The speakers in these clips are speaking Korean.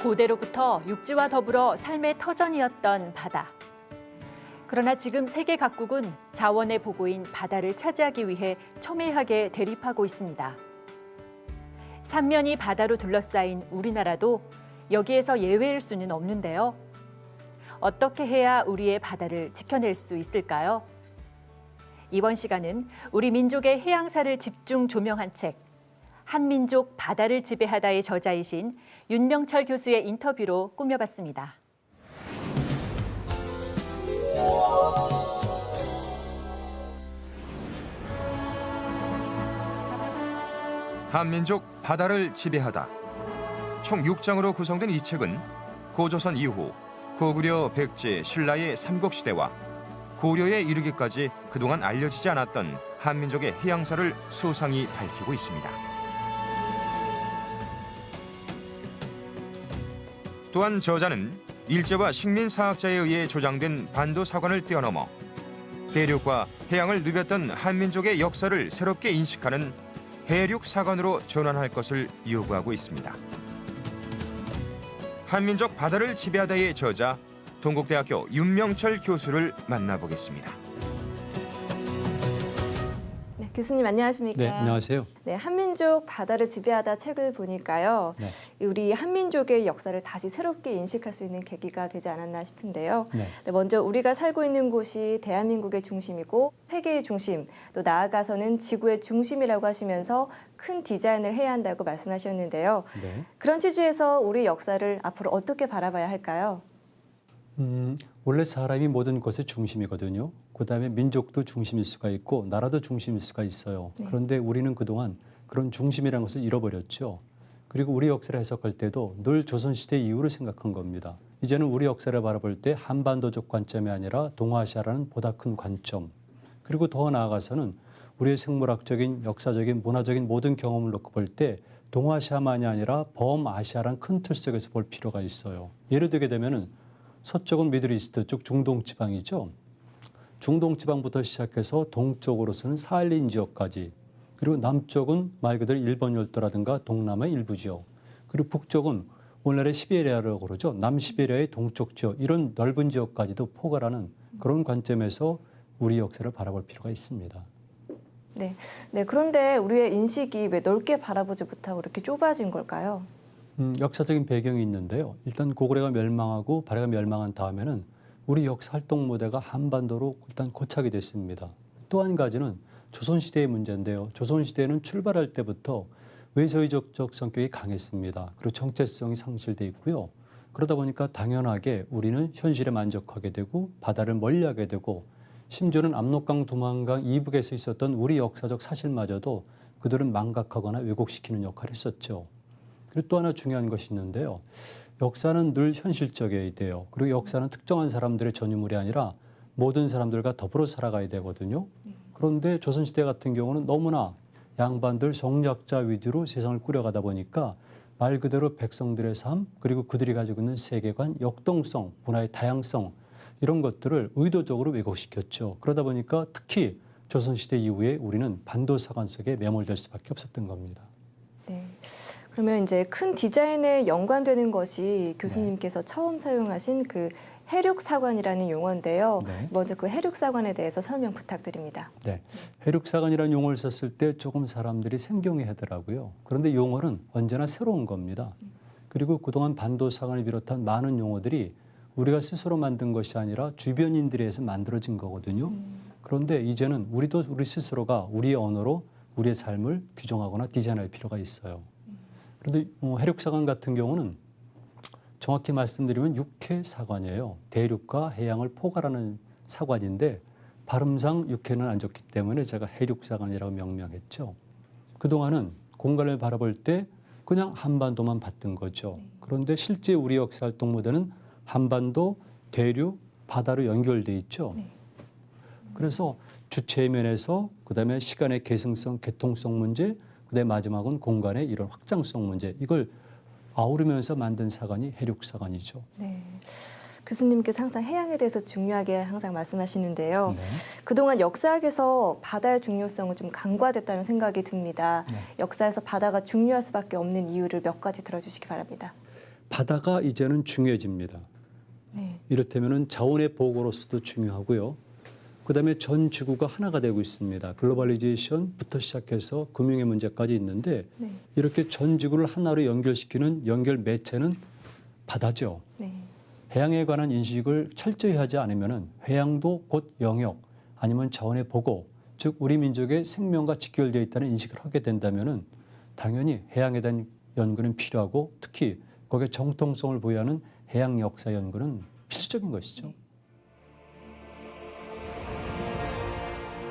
고대로부터 육지와 더불어 삶의 터전이었던 바다. 그러나 지금 세계 각국은 자원의 보고인 바다를 차지하기 위해 첨예하게 대립하고 있습니다. 삼면이 바다로 둘러싸인 우리나라도 여기에서 예외일 수는 없는데요. 어떻게 해야 우리의 바다를 지켜낼 수 있을까요? 이번 시간은 우리 민족의 해양사를 집중 조명한 책, 한민족 바다를 지배하다의 저자이신 윤명철 교수의 인터뷰로 꾸며봤습니다. 한민족 바다를 지배하다. 총 6장으로 구성된 이 책은 고조선 이후 고구려, 백제, 신라의 삼국시대와 고려에 이르기까지 그동안 알려지지 않았던 한민족의 해양사를 소상히 밝히고 있습니다. 또한 저자는 일제와 식민사학자에 의해 조장된 반도사관을 뛰어넘어 대륙과 해양을 누볐던 한민족의 역사를 새롭게 인식하는 해륙사관으로 전환할 것을 요구하고 있습니다. 한민족 바다를 지배하다의 저자, 동국대학교 윤명철 교수를 만나보겠습니다. 네, 교수님 안녕하십니까? 네, 안녕하세요. 네, 한민족 바다를 지배하다 책을 보니까요. 네. 우리 한민족의 역사를 다시 새롭게 인식할 수 있는 계기가 되지 않았나 싶은데요. 네. 네, 먼저 우리가 살고 있는 곳이 대한민국의 중심이고 세계의 중심, 또 나아가서는 지구의 중심이라고 하시면서 큰 디자인을 해야 한다고 말씀하셨는데요. 네. 그런 취지에서 우리 역사를 앞으로 어떻게 바라봐야 할까요? 원래 사람이 모든 것의 중심이거든요. 그다음에 민족도 중심일 수가 있고 나라도 중심일 수가 있어요. 네. 그런데 우리는 그동안 그런 중심이라는 것을 잃어버렸죠. 그리고 우리 역사를 해석할 때도 늘 조선시대 이후를 생각한 겁니다. 이제는 우리 역사를 바라볼 때 한반도적 관점이 아니라 동아시아라는 보다 큰 관점, 그리고 더 나아가서는 우리의 생물학적인, 역사적인, 문화적인 모든 경험을 놓고 볼 때 동아시아만이 아니라 범아시아라는 큰 틀 속에서 볼 필요가 있어요. 예를 들게 되면은 서쪽은 미드리스트, 즉 중동 지방이죠. 중동 지방부터 시작해서 동쪽으로서는 사할린 지역까지, 그리고 남쪽은 말 그대로 일본 열도라든가 동남아 일부 지역, 그리고 북쪽은 오늘날의 시베리아라고 그러죠. 남시베리아의 동쪽 지역, 이런 넓은 지역까지도 포괄하는 그런 관점에서 우리 역사를 바라볼 필요가 있습니다. 네, 그런데 우리의 인식이 왜 넓게 바라보지 못하고 이렇게 좁아진 걸까요? 역사적인 배경이 있는데요. 일단 고구려가 멸망하고 발해가 멸망한 다음에는 우리 역사 활동 무대가 한반도로 일단 고착이 됐습니다. 또 한 가지는 조선시대의 문제인데요. 조선시대는 출발할 때부터 외세의적적 성격이 강했습니다. 그리고 정체성이 상실돼 있고요. 그러다 보니까 당연하게 우리는 현실에 만족하게 되고 바다를 멀리하게 되고, 심지어는 압록강, 두만강 이북에서 있었던 우리 역사적 사실마저도 그들은 망각하거나 왜곡시키는 역할을 했었죠. 그리고 또 하나 중요한 것이 있는데요. 역사는 늘 현실적이어야 돼요. 그리고 역사는 특정한 사람들의 전유물이 아니라 모든 사람들과 더불어 살아가야 되거든요. 그런데 조선시대 같은 경우는 너무나 양반들 성략자 위주로 세상을 꾸려가다 보니까 말 그대로 백성들의 삶, 그리고 그들이 가지고 있는 세계관, 역동성, 문화의 다양성, 이런 것들을 의도적으로 왜곡시켰죠. 그러다 보니까 특히 조선시대 이후에 우리는 반도사관 속에 매몰될 수밖에 없었던 겁니다. 네. 그러면 이제 큰 디자인에 연관되는 것이 교수님께서 처음 사용하신 그 해륙사관이라는 용어인데요. 네. 먼저 그 해륙사관에 대해서 설명 부탁드립니다. 네, 해륙사관이라는 용어를 썼을 때 조금 사람들이 생경해하더라고요. 그런데 용어는 언제나 새로운 겁니다. 그리고 그동안 반도사관을 비롯한 많은 용어들이 우리가 스스로 만든 것이 아니라 주변인들에 의해서 만들어진 거거든요. 그런데 이제는 우리도 우리 스스로가 우리의 언어로 우리의 삶을 규정하거나 디자인할 필요가 있어요. 그런데 해륙사관 같은 경우는 정확히 말씀드리면 육해사관이에요. 대륙과 해양을 포괄하는 사관인데 발음상 육해는 안 좋기 때문에 제가 해륙사관이라고 명명했죠. 그동안은 공간을 바라볼 때 그냥 한반도만 봤던 거죠. 그런데 실제 우리 역사 활동 무대는 한반도, 대륙, 바다로 연결돼 있죠. 그래서 주체의 면에서 그다음에 시간의 계승성, 개통성 문제, 그다음에 마지막은 공간의 이런 확장성 문제, 이걸 아우르면서 만든 사관이 해륙사관이죠. 네. 교수님께서 항상 해양에 대해서 중요하게 항상 말씀하시는데요. 네. 그동안 역사학에서 바다의 중요성은 좀 간과됐다는 생각이 듭니다. 네. 역사에서 바다가 중요할 수밖에 없는 이유를 몇 가지 들어주시기 바랍니다. 바다가 이제는 중요해집니다. 네. 이를테면은 자원의 보고로서도 중요하고요. 그다음에 전 지구가 하나가 되고 있습니다. 글로벌리제이션부터 시작해서 금융의 문제까지 있는데 네. 이렇게 전 지구를 하나로 연결시키는 연결 매체는 바다죠. 네. 해양에 관한 인식을 철저히 하지 않으면은 해양도 곧 영역 아니면 자원의 보고, 즉 우리 민족의 생명과 직결되어 있다는 인식을 하게 된다면은 당연히 해양에 대한 연구는 필요하고 특히 거기에 정통성을 보유하는 해양 역사 연구는 필수적인 것이죠.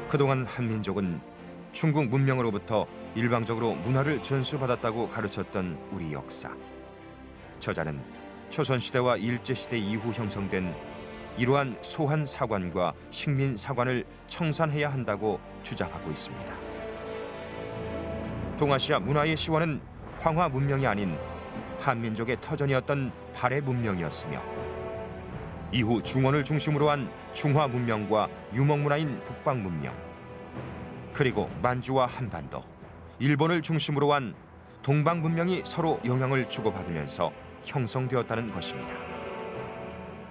그동안 한민족은 중국 문명으로부터 일방적으로 문화를 전수받았다고 가르쳤던 우리 역사. 저자는 조선시대와 일제시대 이후 형성된 이러한 소한 사관과 식민 사관을 청산해야 한다고 주장하고 있습니다. 동아시아 문화의 시원은 황화 문명이 아닌 한민족의 터전이었던 발해 문명이었으며 이후 중원을 중심으로 한 중화 문명과 유목 문화인 북방 문명, 그리고 만주와 한반도, 일본을 중심으로 한 동방 문명이 서로 영향을 주고받으면서 형성되었다는 것입니다.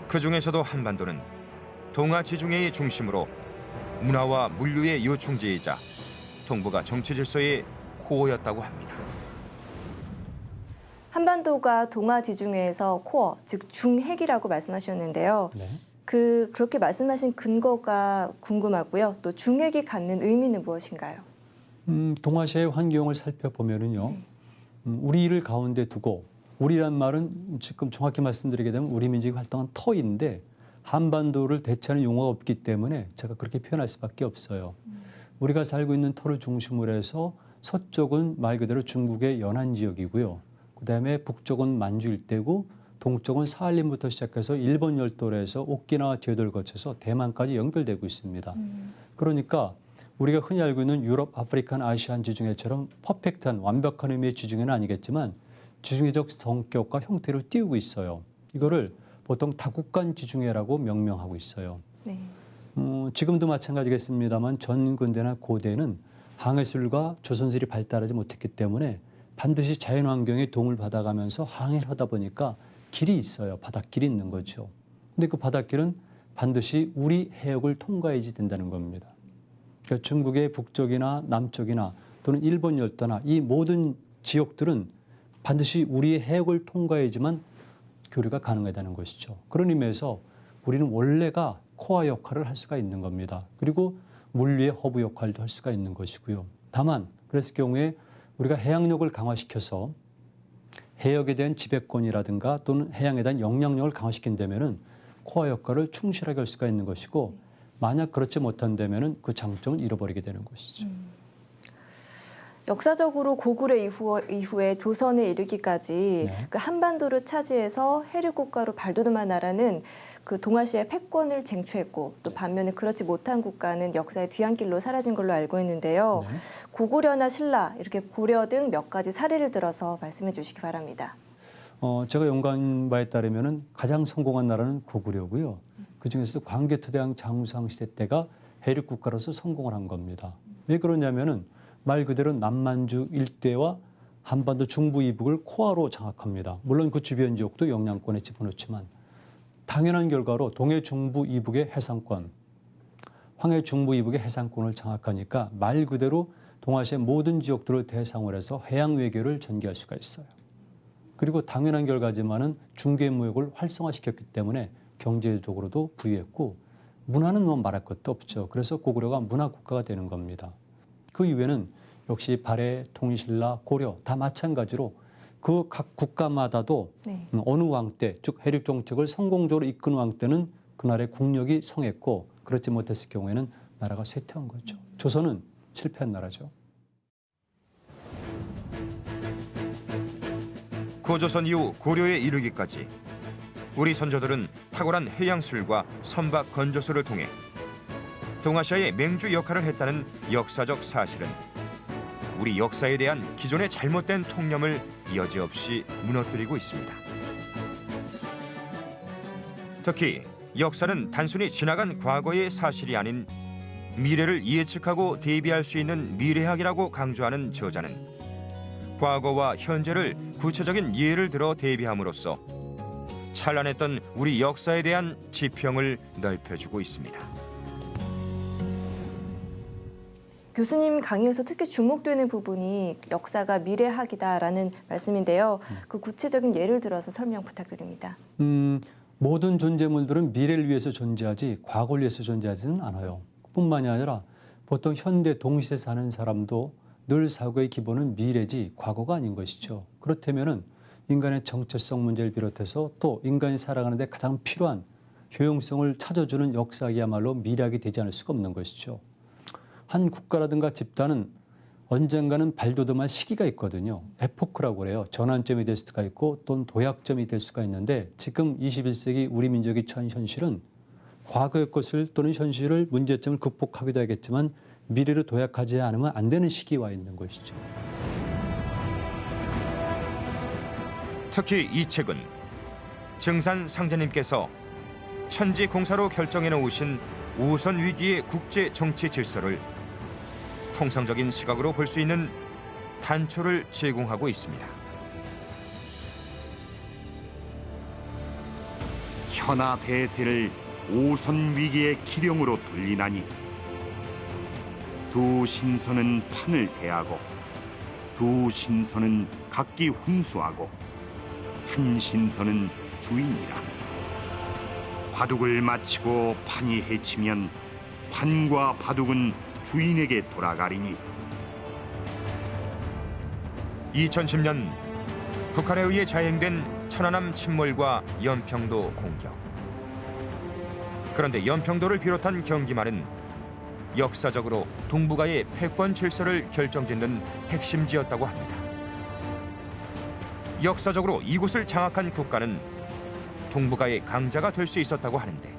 그 중에서도 한반도는 동아지중해의 중심으로 문화와 물류의 요충지이자 동북아 정치 질서의 코어였다고 합니다. 한반도가 동아지중해에서 코어, 즉 중핵이라고 말씀하셨는데요. 네. 그렇게 말씀하신 근거가 궁금하고요. 또 중핵이 갖는 의미는 무엇인가요? 동아시아의 환경을 살펴보면은요, 우리를 가운데 두고 우리란 말은 지금 정확히 말씀드리게 되면 우리 민족이 활동한 터인데 한반도를 대체하는 용어가 없기 때문에 제가 그렇게 표현할 수밖에 없어요. 우리가 살고 있는 터를 중심으로 해서 서쪽은 말 그대로 중국의 연안 지역이고요. 그다음에 북쪽은 만주 일대고 동쪽은 사할린부터 시작해서 일본 열도에서 오키나와 제도를 거쳐서 대만까지 연결되고 있습니다. 그러니까 우리가 흔히 알고 있는 유럽, 아프리칸, 아시안 지중해처럼 퍼펙트한 완벽한 의미의 지중해는 아니겠지만 지중해적 성격과 형태로 띄우고 있어요. 이거를 보통 다국간 지중해라고 명명하고 있어요. 네. 지금도 마찬가지겠습니다만 전근대나 고대는 항해술과 조선술이 발달하지 못했기 때문에 반드시 자연환경의 도움을 받아가면서 항해를 하다 보니까 길이 있어요. 바닷길이 있는 거죠. 근데 그 바닷길은 반드시 우리 해역을 통과해야지 된다는 겁니다. 그러니까 중국의 북쪽이나 남쪽이나 또는 일본 열도나 이 모든 지역들은 반드시 우리의 해역을 통과해야지만 교류가 가능하다는 것이죠. 그런 의미에서 우리는 원래가 코어 역할을 할 수가 있는 겁니다. 그리고 물류의 허브 역할도 할 수가 있는 것이고요. 다만 그랬을 경우에 우리가 해양력을 강화시켜서 해역에 대한 지배권이라든가 또는 해양에 대한 영향력을 강화시킨다면은 코어 역할을 충실하게 할 수가 있는 것이고 만약 그렇지 못한다면은 그 장점을 잃어버리게 되는 것이죠. 역사적으로 고구려 이후에 조선에 이르기까지 네. 그 한반도를 차지해서 해륙 국가로 발돋움한 나라는 그 동아시아의 패권을 쟁취했고 또 반면에 그렇지 못한 국가는 역사의 뒤안길로 사라진 걸로 알고 있는데요. 네. 고구려나 신라, 이렇게 고려 등 몇 가지 사례를 들어서 말씀해 주시기 바랍니다. 제가 연구한 바에 따르면은 가장 성공한 나라는 고구려고요. 그 중에서 광개토대왕 장우상 시대 때가 해륙 국가로서 성공을 한 겁니다. 왜 그러냐면은 말 그대로 남만주 일대와 한반도 중부 이북을 코어로 장악합니다. 물론 그 주변 지역도 영향권에 집어넣지만 당연한 결과로 동해 중부 이북의 해상권, 황해 중부 이북의 해상권을 장악하니까 말 그대로 동아시아 모든 지역들을 대상으로 해서 해양 외교를 전개할 수가 있어요. 그리고 당연한 결과지만은 중개 무역을 활성화시켰기 때문에 경제적으로도 부유했고 문화는 뭐 말할 것도 없죠. 그래서 고구려가 문화 국가가 되는 겁니다. 그 이후에는 역시 발해, 통일신라, 고려 다 마찬가지로 그 각 국가마다도 네. 어느 왕 때, 즉 해륙 정책을 성공적으로 이끈 왕 때는 그 나라의 국력이 성했고 그렇지 못했을 경우에는 나라가 쇠퇴한 거죠. 조선은 실패한 나라죠. 고조선 이후 고려에 이르기까지 우리 선조들은 탁월한 해양술과 선박 건조술을 통해 동아시아의 맹주 역할을 했다는 역사적 사실은 우리 역사에 대한 기존의 잘못된 통념을 여지없이 무너뜨리고 있습니다. 특히 역사는 단순히 지나간 과거의 사실이 아닌 미래를 예측하고 대비할 수 있는 미래학이라고 강조하는 저자는 과거와 현재를 구체적인 예를 들어 대비함으로써 찬란했던 우리 역사에 대한 지평을 넓혀주고 있습니다. 교수님 강의에서 특히 주목되는 부분이 역사가 미래학이다라는 말씀인데요. 그 구체적인 예를 들어서 설명 부탁드립니다. 모든 존재물들은 미래를 위해서 존재하지 과거를 위해서 존재하지는 않아요. 뿐만이 아니라 보통 현대 동시대에 사는 사람도 늘 사고의 기본은 미래지 과거가 아닌 것이죠. 그렇다면은 인간의 정체성 문제를 비롯해서 또 인간이 살아가는 데 가장 필요한 효용성을 찾아주는 역사이야말로 미래학이 되지 않을 수가 없는 것이죠. 한 국가라든가 집단은 언젠가는 발돋움할 시기가 있거든요. 에포크라고 그래요. 전환점이 될 수가 있고 또는 도약점이 될 수가 있는데 지금 21세기 우리 민족이 처한 현실은 과거의 것을 또는 현실을 문제점을 극복하기도 하겠지만 미래로 도약하지 않으면 안 되는 시기에 와 있는 것이죠. 특히 이 책은 증산 상제님께서 천지공사로 결정해 놓으신 우선 위기의 국제 정치 질서를 통상적인 시각으로 볼 수 있는 단초를 제공하고 있습니다. 현하 대세를 오선 위기의 기령으로 돌리나니 두 신선은 판을 대하고 두 신선은 각기 훈수하고 한 신선은 주인이라. 바둑을 마치고 판이 해치면 판과 바둑은 주인에게 돌아가리니. 2010년 북한에 의해 자행된 천안함 침몰과 연평도 공격. 그런데 연평도를 비롯한 경기만은 역사적으로 동북아의 패권 질서를 결정짓는 핵심지였다고 합니다. 역사적으로 이곳을 장악한 국가는 동북아의 강자가 될 수 있었다고 하는데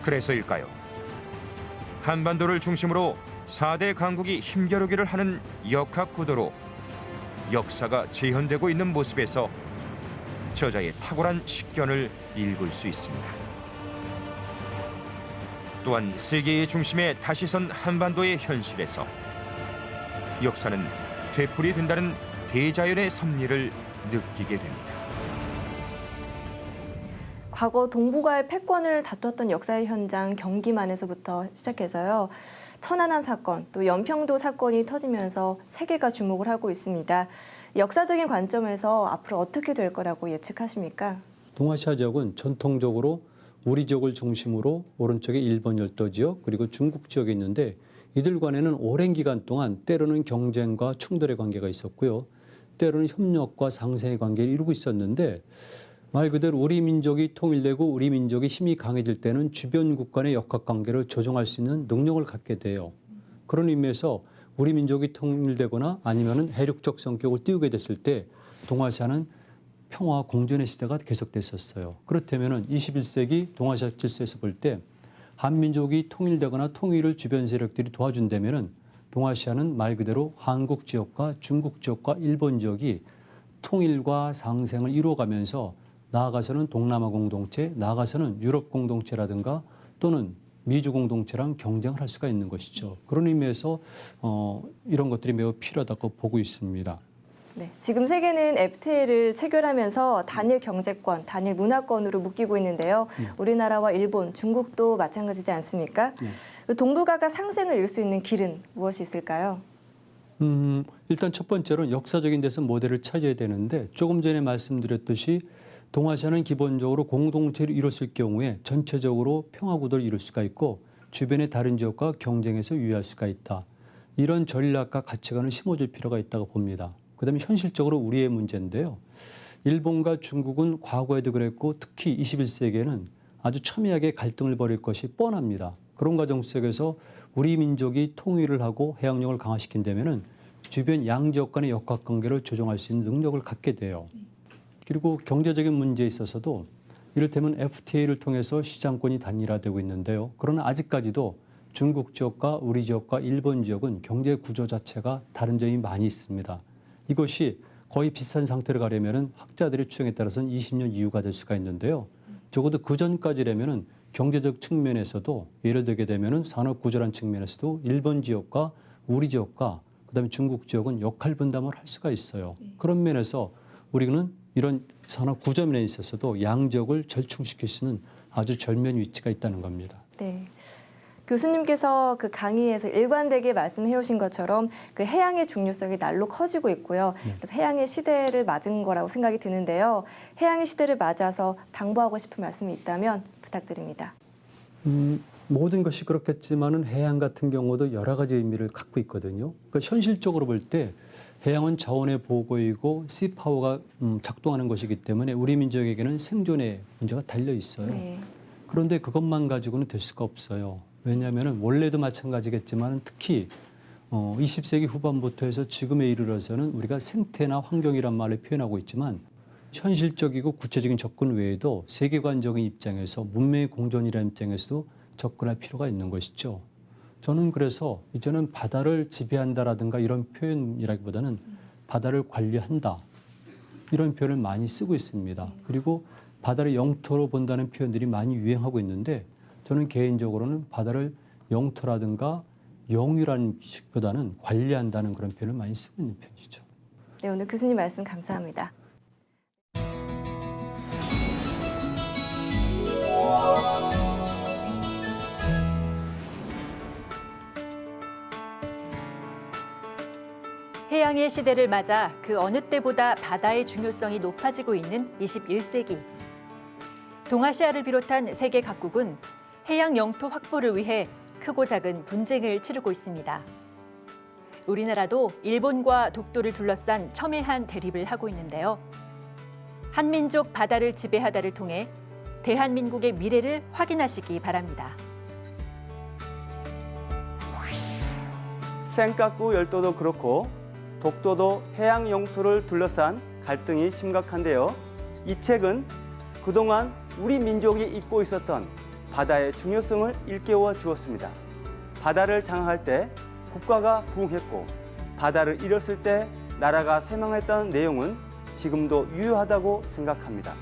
그래서일까요? 한반도를 중심으로 4대 강국이 힘겨루기를 하는 역학구도로 역사가 재현되고 있는 모습에서 저자의 탁월한 식견을 읽을 수 있습니다. 또한 세계의 중심에 다시 선 한반도의 현실에서 역사는 되풀이 된다는 대자연의 섭리를 느끼게 됩니다. 과거 동북아의 패권을 다투었던 역사의 현장 경기만에서부터 시작해서요. 천안함 사건, 또 연평도 사건이 터지면서 세계가 주목을 하고 있습니다. 역사적인 관점에서 앞으로 어떻게 될 거라고 예측하십니까? 동아시아 지역은 전통적으로 우리 지역을 중심으로 오른쪽에 일본 열도 지역 그리고 중국 지역이 있는데 이들 간에는 오랜 기간 동안 때로는 경쟁과 충돌의 관계가 있었고요. 때로는 협력과 상생의 관계를 이루고 있었는데 말 그대로 우리 민족이 통일되고 우리 민족이 힘이 강해질 때는 주변국 간의 역학관계를 조정할 수 있는 능력을 갖게 돼요. 그런 의미에서 우리 민족이 통일되거나 아니면은 해력적 성격을 띄우게 됐을 때 동아시아는 평화 공존의 시대가 계속됐었어요. 그렇다면은 21세기 동아시아 질서에서 볼 때 한민족이 통일되거나 통일을 주변 세력들이 도와준다면은 동아시아는 말 그대로 한국 지역과 중국 지역과 일본 지역이 통일과 상생을 이루어가면서 나아가서는 동남아 공동체, 나아가서는 유럽 공동체라든가 또는 미주 공동체랑 경쟁을 할 수가 있는 것이죠. 그런 의미에서 이런 것들이 매우 필요하다고 보고 있습니다. 네, 지금 세계는 FTA를 체결하면서 단일 경제권, 단일 문화권으로 묶이고 있는데요. 우리나라와 일본, 중국도 마찬가지지 않습니까? 그 동북아가 상생을 이룰 수 있는 길은 무엇이 있을까요? 일단 첫 번째로는 역사적인 데서 모델을 찾아야 되는데 조금 전에 말씀드렸듯이 동아시아는 기본적으로 공동체를 이뤘을 경우에 전체적으로 평화구도를 이룰 수가 있고 주변의 다른 지역과 경쟁에서 유의할 수가 있다. 이런 전략과 가치관을 심어줄 필요가 있다고 봅니다. 그다음에 현실적으로 우리의 문제인데요. 일본과 중국은 과거에도 그랬고 특히 21세기에는 아주 첨예하게 갈등을 벌일 것이 뻔합니다. 그런 과정 속에서 우리 민족이 통일을 하고 해양력을 강화시킨다면은 주변 양지역 간의 역학관계를 조정할 수 있는 능력을 갖게 돼요. 그리고 경제적인 문제에 있어서도 이를테면 FTA를 통해서 시장권이 단일화되고 있는데요. 그러나 아직까지도 중국 지역과 우리 지역과 일본 지역은 경제 구조 자체가 다른 점이 많이 있습니다. 이것이 거의 비슷한 상태로 가려면 학자들의 추정에 따라서는 20년 이후가 될 수가 있는데요. 적어도 그 전까지라면 경제적 측면에서도 예를 들게 되면 산업 구조란 측면에서도 일본 지역과 우리 지역과 그다음에 중국 지역은 역할 분담을 할 수가 있어요. 그런 면에서 우리는 이런 산업 구조면에 있어서도 양적을 절충시킬 수 있는 아주 절묘한 위치가 있다는 겁니다. 네. 교수님께서 그 강의에서 일관되게 말씀해 오신 것처럼 그 해양의 중요성이 날로 커지고 있고요. 그래서 해양의 시대를 맞은 거라고 생각이 드는데요. 해양의 시대를 맞아서 당부하고 싶은 말씀이 있다면 부탁드립니다. 모든 것이 그렇겠지만은 해양 같은 경우도 여러 가지 의미를 갖고 있거든요. 그러니까 현실적으로 볼 때 해양은 자원의 보고이고 시파워가 작동하는 것이기 때문에 우리 민족에게는 생존의 문제가 달려 있어요. 네. 그런데 그것만 가지고는 될 수가 없어요. 왜냐하면 원래도 마찬가지겠지만 특히 20세기 후반부터 해서 지금에 이르러서는 우리가 생태나 환경이란 말을 표현하고 있지만 현실적이고 구체적인 접근 외에도 세계관적인 입장에서 문명의 공존이라는 입장에서도 접근할 필요가 있는 것이죠. 저는 그래서 이제는 바다를 지배한다라든가 이런 표현이라기보다는 바다를 관리한다 이런 표현을 많이 쓰고 있습니다. 그리고 바다를 영토로 본다는 표현들이 많이 유행하고 있는데 저는 개인적으로는 바다를 영토라든가 영유라는 식보다는 관리한다는 그런 표현을 많이 쓰고 있는 편이죠. 네, 오늘 교수님 말씀 감사합니다. 해양의 시대를 맞아 그 어느 때보다 바다의 중요성이 높아지고 있는 21세기. 동아시아를 비롯한 세계 각국은 해양 영토 확보를 위해 크고 작은 분쟁을 치르고 있습니다. 우리나라도 일본과 독도를 둘러싼 첨예한 대립을 하고 있는데요. 한민족 바다를 지배하다를 통해 대한민국의 미래를 확인하시기 바랍니다. 센카쿠 열도도 그렇고 독도도 해양 영토를 둘러싼 갈등이 심각한데요. 이 책은 그동안 우리 민족이 잊고 있었던 바다의 중요성을 일깨워 주었습니다. 바다를 장악할 때 국가가 부흥했고 바다를 잃었을 때 나라가 쇠망했다는 내용은 지금도 유효하다고 생각합니다.